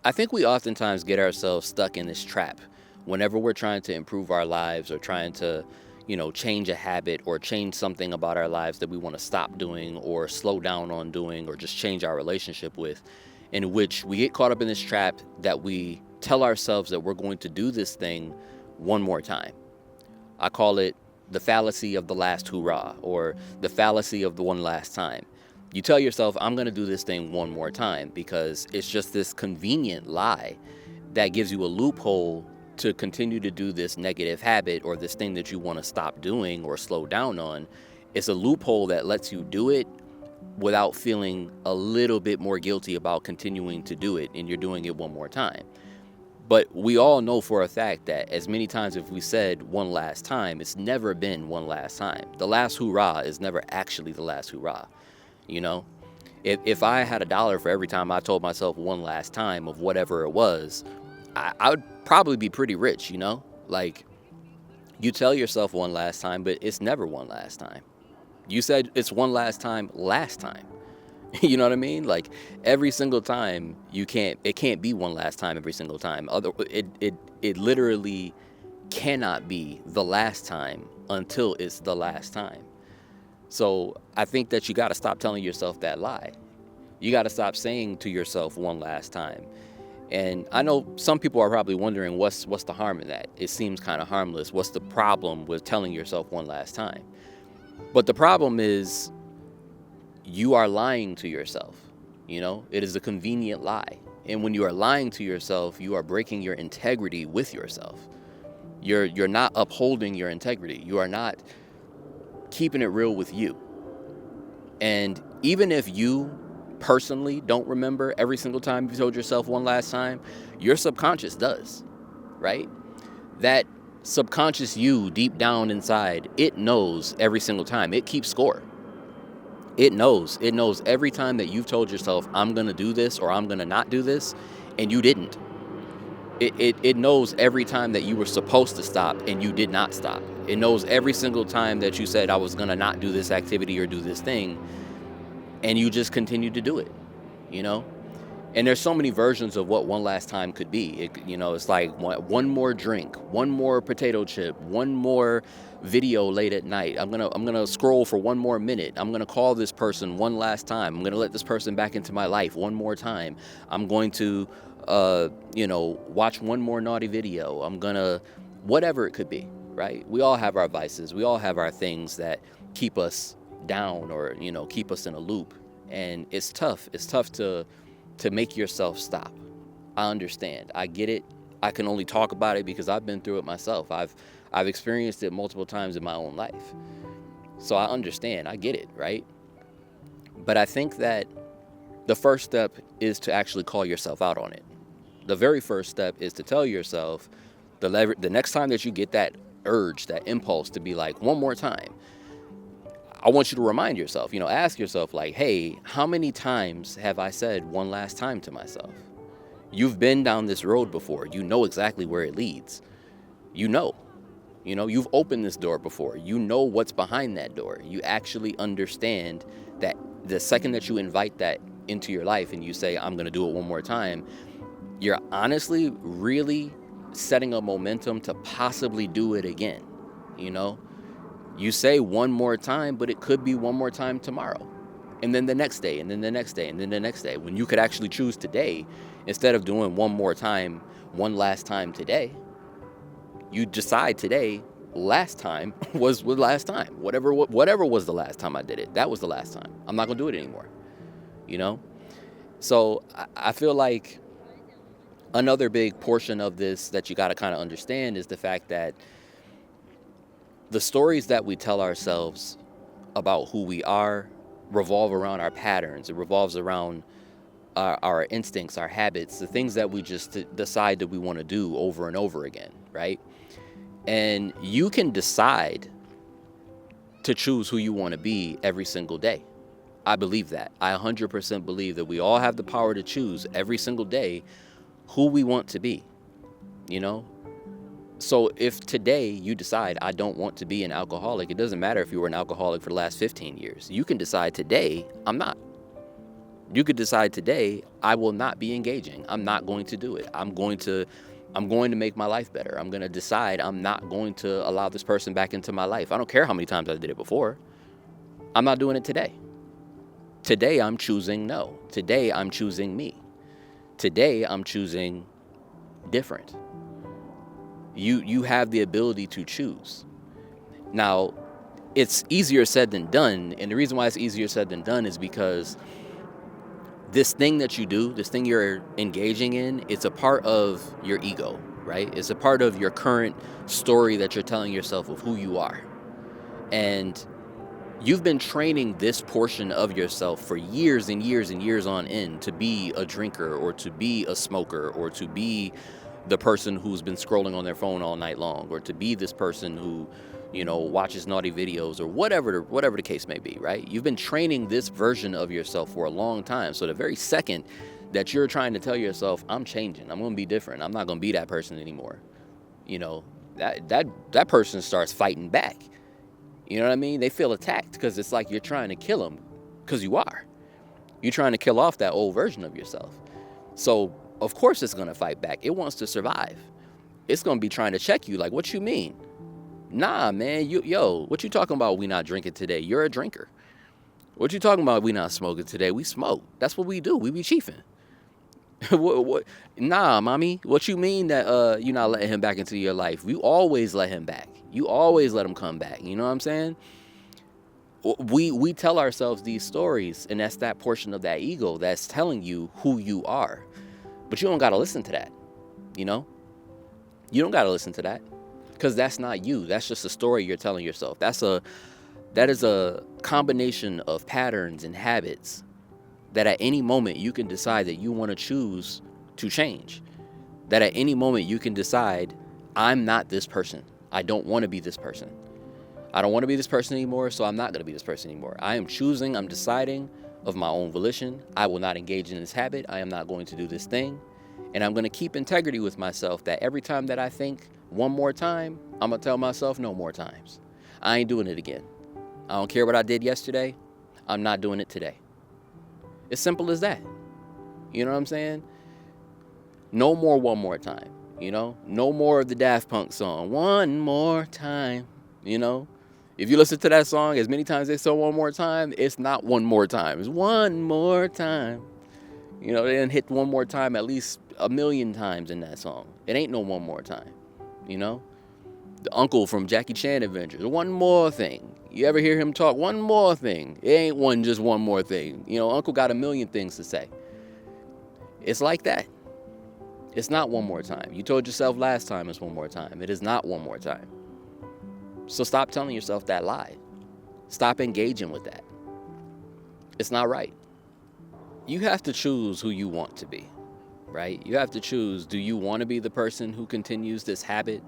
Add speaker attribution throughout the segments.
Speaker 1: I think we oftentimes get ourselves stuck in this trap whenever we're trying to improve our lives or trying to, change a habit or change something about our lives that we want to stop doing or slow down on doing or just change our relationship with, in which we get caught up in this trap that we tell ourselves that we're going to do this thing one more time. I call it the fallacy of the last hurrah or the fallacy of the one last time. You tell yourself, I'm going to do this thing one more time because it's just this convenient lie that gives you a loophole to continue to do this negative habit or this thing that you want to stop doing or slow down on. It's a loophole that lets you do it without feeling a little bit more guilty about continuing to do it, and you're doing it one more time. But we all know for a fact that as many times as we said one last time, it's never been one last time. The last hurrah is never actually the last hurrah. You know, if I had $1 for every time I told myself one last time of whatever it was, I would probably be pretty rich, Like, you tell yourself one last time, but it's never one last time. You said it's one last time last time. You know what I mean? Like, every single time it can't be one last time every single time. It literally cannot be the last time until it's the last time. So I think that you got to stop telling yourself that lie. You got to stop saying to yourself one last time. And I know some people are probably wondering what's the harm in that. It seems kind of harmless. What's the problem with telling yourself one last time? But the problem is you are lying to yourself. It is a convenient lie. And when you are lying to yourself, you are breaking your integrity with yourself. You're not upholding your integrity. You are not keeping it real with you. And even if you personally don't remember every single time you told yourself one last time, your subconscious does, right? That subconscious you deep down inside, it knows every single time. It keeps score. It knows every time that you've told yourself, I'm going to do this or I'm going to not do this, and you didn't. It knows every time that you were supposed to stop and you did not stop. It knows every single time that you said, I was going to not do this activity or do this thing, and you just continued to do it, And there's so many versions of what one last time could be. It's like one more drink, one more potato chip, one more video late at night. I'm gonna scroll for one more minute. I'm gonna call this person one last time. I'm gonna let this person back into my life one more time. I'm going to, watch one more naughty video. I'm gonna, whatever it could be, right? We all have our vices. We all have our things that keep us down or keep us in a loop, and it's tough to make yourself stop. I understand, I get it. I can only talk about it because I've been through it myself. I've experienced it multiple times in my own life, so I understand. I get it, right? But I think that the first step is to actually call yourself out on it. The very first step is to tell yourself the next time that you get that urge, that impulse to be like, one more time, I want you to remind yourself, ask yourself like, hey, how many times have I said one last time to myself? You've been down this road before. You know exactly where it leads. You've opened this door before. You know what's behind that door. You actually understand that the second that you invite that into your life and you say, I'm going to do it one more time, you're honestly really setting a momentum to possibly do it again, You say one more time, but it could be one more time tomorrow. And then the next day, and then the next day, and then the next day. When you could actually choose today, instead of doing one more time, one last time today, you decide today, last time was last time. Whatever was the last time I did it, that was the last time. I'm not going to do it anymore, So I feel like another big portion of this that you got to kind of understand is the fact that the stories that we tell ourselves about who we are revolve around our patterns. It revolves around our instincts, our habits, the things that we just decide that we want to do over and over again, right? And you can decide to choose who you want to be every single day. I believe that. I 100% believe that we all have the power to choose every single day who we want to be, So if today you decide, I don't want to be an alcoholic, it doesn't matter if you were an alcoholic for the last 15 years. You can decide today, I'm not. You could decide today, I will not be engaging. I'm not going to do it. I'm going to make my life better. I'm going to decide I'm not going to allow this person back into my life. I don't care how many times I did it before. I'm not doing it today. Today I'm choosing no. Today I'm choosing me. Today I'm choosing different. You have the ability to choose. Now, it's easier said than done, and the reason why it's easier said than done is because this thing that you do, this thing you're engaging in, it's a part of your ego, right? It's a part of your current story that you're telling yourself of who you are. And you've been training this portion of yourself for years and years and years on end to be a drinker or to be a smoker or to be the person who's been scrolling on their phone all night long or to be this person who, watches naughty videos or whatever the case may be, right? You've been training this version of yourself for a long time. So the very second that you're trying to tell yourself, I'm changing, I'm going to be different, I'm not going to be that person anymore, that person starts fighting back. You know what I mean? They feel attacked because it's like you're trying to kill them, because you are. You're trying to kill off that old version of yourself. So of course it's going to fight back. It wants to survive. It's going to be trying to check you like, what you mean? Nah, man, what you talking about? We not drinking today. You're a drinker. What you talking about? We not smoking today. We smoke. That's what we do. We be chiefing. what? Nah, mommy. What you mean that you not letting him back into your life? You always let him back. You always let him come back. You know what I'm saying? We tell ourselves these stories, and that's that portion of that ego that's telling you who you are. But you don't got to listen to that. You don't got to listen to that, because that's not you. That's just a story you're telling yourself. That is a combination of patterns and habits that at any moment you can decide that you want to choose to change. That at any moment you can decide, I'm not this person. I don't want to be this person. I don't want to be this person anymore, so I'm not going to be this person anymore. I am choosing, I'm deciding of my own volition. I will not engage in this habit. I am not going to do this thing. And I'm going to keep integrity with myself that every time that I think one more time, I'm going to tell myself no more times. I ain't doing it again. I don't care what I did yesterday. I'm not doing it today. It's simple as that. You know what I'm saying? No more one more time. No more of the Daft Punk song, one more time. If you listen to that song as many times as they say one more time, it's not one more time. It's one more time. They done hit one more time at least 1,000,000 times in that song. It ain't no one more time. The uncle from Jackie Chan Adventures, one more thing. You ever hear him talk? One more thing. It ain't just one more thing. Uncle got 1,000,000 things to say. It's like that. It's not one more time. You told yourself last time it's one more time. It is not one more time. So stop telling yourself that lie. Stop engaging with that. It's not right. You have to choose who you want to be, right? You have to choose, do you want to be the person who continues this habit?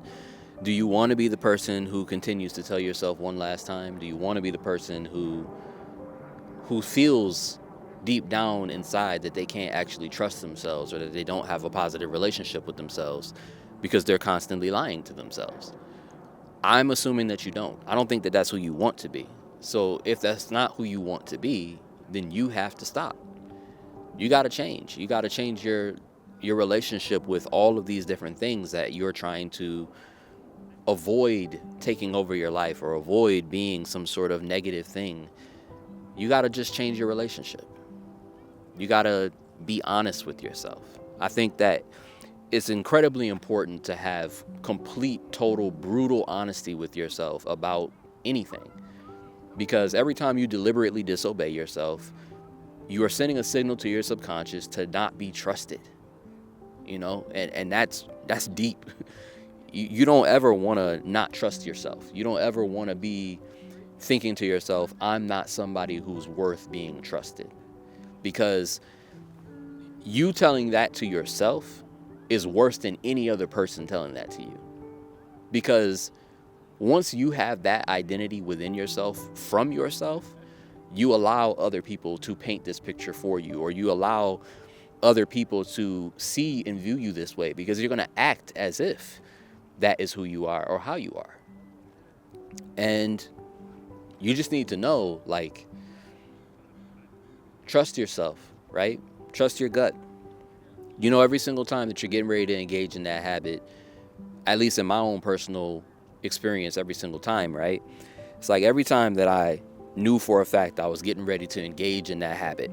Speaker 1: Do you want to be the person who continues to tell yourself one last time? Do you want to be the person who feels deep down inside that they can't actually trust themselves, or that they don't have a positive relationship with themselves because they're constantly lying to themselves? I'm assuming that you don't. I don't think that that's who you want to be. So if that's not who you want to be, then you have to stop. You got to change. You got to change your relationship with all of these different things that you're trying to avoid taking over your life, or avoid being some sort of negative thing. You got to just change your relationship. You got to be honest with yourself. I think that it's incredibly important to have complete, total, brutal honesty with yourself about anything. Because every time you deliberately disobey yourself, you are sending a signal to your subconscious to not be trusted. And that's deep. You don't ever want to not trust yourself. You don't ever want to be thinking to yourself, I'm not somebody who's worth being trusted. Because you telling that to yourself is worse than any other person telling that to you. Because once you have that identity within yourself, from yourself, you allow other people to paint this picture for you, or you allow other people to see and view you this way, because you're going to act as if that is who you are or how you are. And you just need to know, trust yourself. right? Trust your gut. You know, every single time that you're getting ready to engage in that habit, at least in my own personal experience, every single time, right? It's like every time that I knew for a fact I was getting ready to engage in that habit,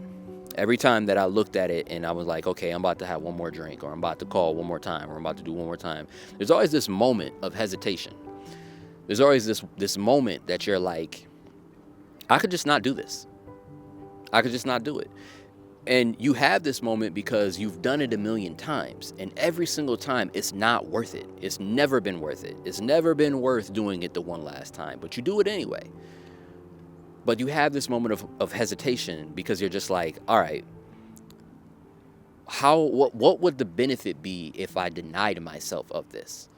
Speaker 1: every time that I looked at it and I was like, okay, I'm about to have one more drink, or I'm about to call one more time, or I'm about to do one more time, there's always this moment of hesitation. There's always this moment that you're like, I could just not do this. I could just not do it. And you have this moment because you've done it a million times, and every single time it's not worth it. It's never been worth it. It's never been worth doing it the one last time, but you do it anyway. But you have this moment of hesitation because you're just like, all right, what would the benefit be if I denied myself of this?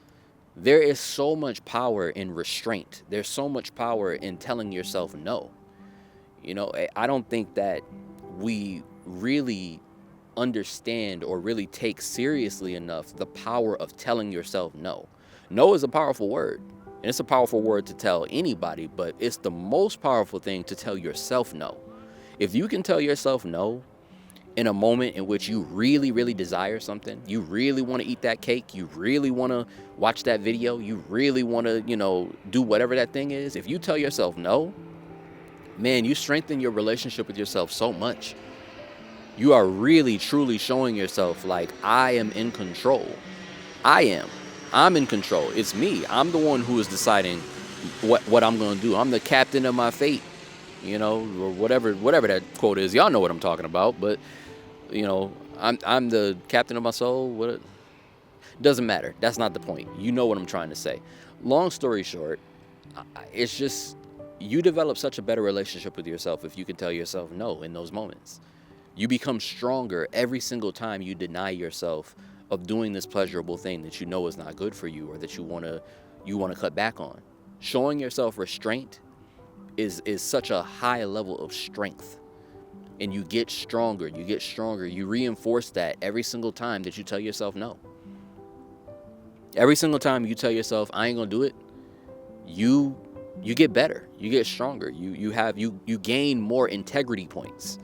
Speaker 1: There is so much power in restraint. There's so much power in telling yourself no. You know, I don't think that we really understand or really take seriously enough the power of telling yourself no. No is a powerful word, and it's a powerful word to tell anybody, but it's the most powerful thing to tell yourself no. If you can tell yourself no in a moment in which you really, really desire something, you really want to eat that cake, you really want to watch that video, you really want to, do whatever that thing is, if you tell yourself no, man, you strengthen your relationship with yourself so much. You are really, truly showing yourself like, I am in control. I'm in control. It's me. I'm the one who is deciding what I'm going to do. I'm the captain of my fate, or whatever that quote is. Y'all know what I'm talking about, but I'm the captain of my soul. What? Doesn't matter. That's not the point. You know what I'm trying to say. Long story short, it's just you develop such a better relationship with yourself if you can tell yourself no in those moments. You become stronger every single time you deny yourself of doing this pleasurable thing that you know is not good for you or that you want to cut back on. Showing yourself restraint is such a high level of strength. And you get stronger, you reinforce that every single time that you tell yourself no. Every single time you tell yourself, I ain't gonna do it, you get better, you get stronger, you gain more integrity points.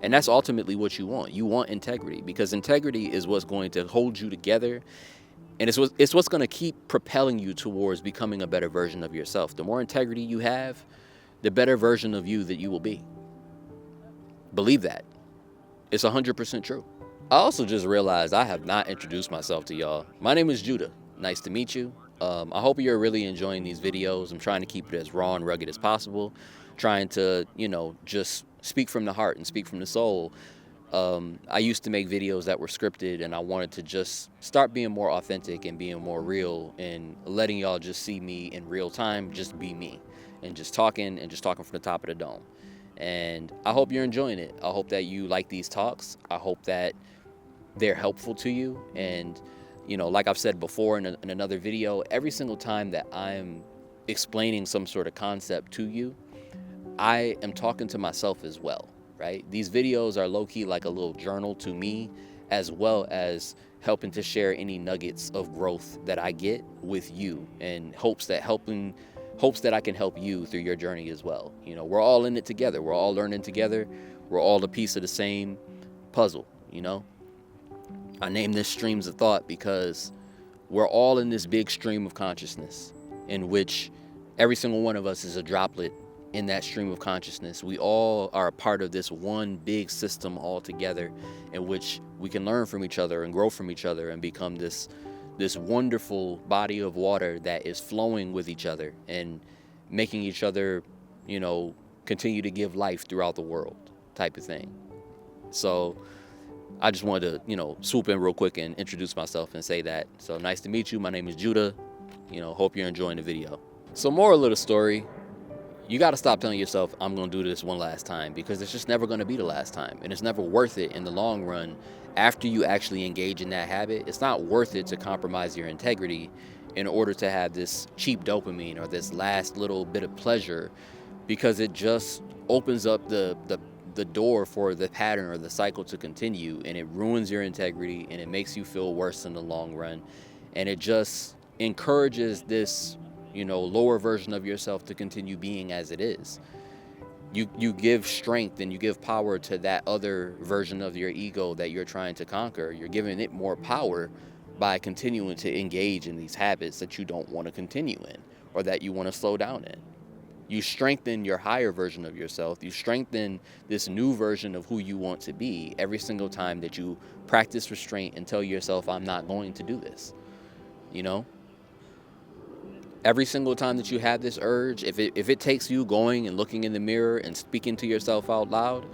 Speaker 1: And that's ultimately what you want. You want integrity, because integrity is what's going to hold you together, and it's what's going to keep propelling you towards becoming a better version of yourself. The more integrity you have, the better version of you that you will be. Believe that. It's 100% true. I also just realized I have not introduced myself to y'all. My name is Judah. Nice to meet you. I hope you're really enjoying these videos. I'm trying to keep it as raw and rugged as possible. Trying to, just speak from the heart and speak from the soul. I used to make videos that were scripted, and I wanted to just start being more authentic and being more real and letting y'all just see me in real time, just be me and just talking from the top of the dome. And I hope you're enjoying it. I hope that you like these talks. I hope that they're helpful to you. And, like I've said before in another video, every single time that I'm explaining some sort of concept to you, I am talking to myself as well, right? These videos are low-key like a little journal to me, as well as helping to share any nuggets of growth that I get with you, in hopes that I can help you through your journey as well. We're all in it together. We're all learning together. We're all a piece of the same puzzle, I named this Streamz of Thought because we're all in this big stream of consciousness in which every single one of us is a droplet in that stream of consciousness. We all are a part of this one big system all together, in which we can learn from each other and grow from each other and become this wonderful body of water that is flowing with each other and making each other, continue to give life throughout the world type of thing. So I just wanted to, swoop in real quick and introduce myself and say that. So nice to meet you. My name is Judah. Hope you're enjoying the video. So moral of the story, you got to stop telling yourself, I'm going to do this one last time, because it's just never going to be the last time. And it's never worth it in the long run. After you actually engage in that habit, it's not worth it to compromise your integrity in order to have this cheap dopamine or this last little bit of pleasure, because it just opens up the door for the pattern or the cycle to continue, and it ruins your integrity, and it makes you feel worse in the long run. And it just encourages this lower version of yourself to continue being as it is. You give strength and you give power to that other version of your ego that you're trying to conquer. You're giving it more power by continuing to engage in these habits that you don't want to continue in, or that you want to slow down in. You strengthen your higher version of yourself. You strengthen this new version of who you want to be every single time that you practice restraint and tell yourself, I'm not going to do this. You know, every single time that you have this urge, if it takes you going and looking in the mirror and speaking to yourself out loud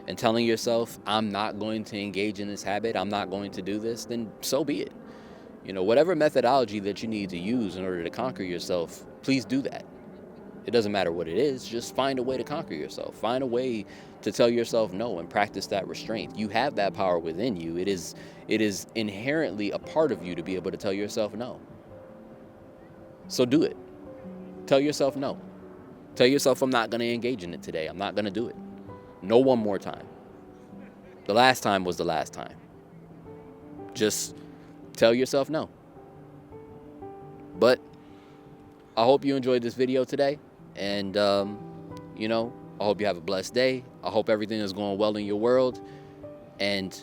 Speaker 1: and telling yourself, I'm not going to engage in this habit, I'm not going to do this, then so be it. You know, whatever methodology that you need to use in order to conquer yourself, please do that. It doesn't matter what it is, just find a way to conquer yourself. Find a way to tell yourself no and practice that restraint. You have that power within you. It is inherently a part of you to be able to tell yourself no. So do it. Tell yourself no. Tell yourself, I'm not going to engage in it today. I'm not going to do it. No one more time. The last time was the last time. Just tell yourself no. But I hope you enjoyed this video today. And, you know, I hope you have a blessed day. I hope everything is going well in your world. And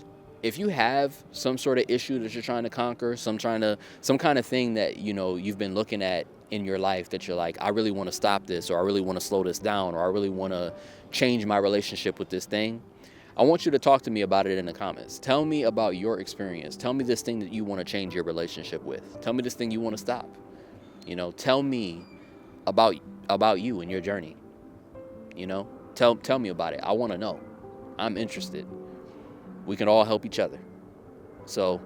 Speaker 1: if you have some sort of issue that you're trying to conquer, some kind of thing that, you know, you've been looking at in your life that you're like, I really want to stop this, or I really want to slow this down, or I really want to change my relationship with this thing, I want you to talk to me about it in the comments. Tell me about your experience. Tell me this thing that you want to change your relationship with. Tell me this thing you want to stop. You know, tell me about you and your journey. You know, tell me about it. I want to know. I'm interested. We can all help each other. So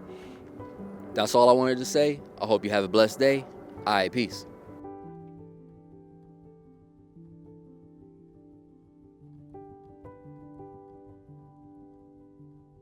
Speaker 1: that's all I wanted to say. I hope you have a blessed day. All right, peace.